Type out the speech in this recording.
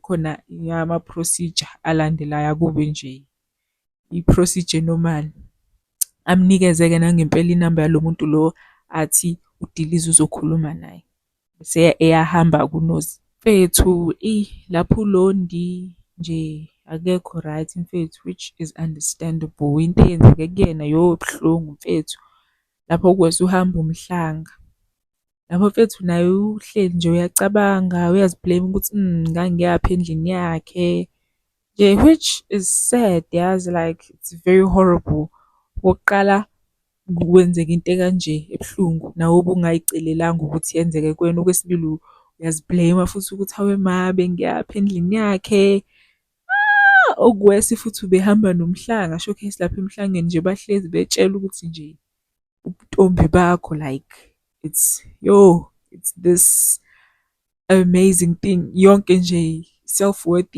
khona ama-procedure alandelayo, akube nje i-procedure normal. Amnikeze-ke nangempela inamba yalo muntu lo athi udilize uzokhuluma naye. Bese eyahamba kunozi. Mfethu, lapho uLondi nje akekho right mfethu, which is understandable. Into eyenzeke kuyena buhlungu mfethu. Lapho kwese uhamba umhlanga. Lapho mfethu naye uhleli nje uyacabanga, uyaziblame ukuthi ngangiyaphi endlini yakhe. Nje which is sad, yazi, like it's very horrible. Okokuqala kwenzeka into ekanje ebuhlungu nawe ubungayicelelanga ukuthi yenzeke kuwena. Okwesibili uyaziblame futhi ukuthi hawe mabe ngiyaphi endlini yakhe. Okuwesi futhi ubehamba nomhlanga, showcase lapha emhlangeni nje bahlezi betshela ukuthi nje ubuntombi bakho, like it's this amazing thing. Yonke nje self-worth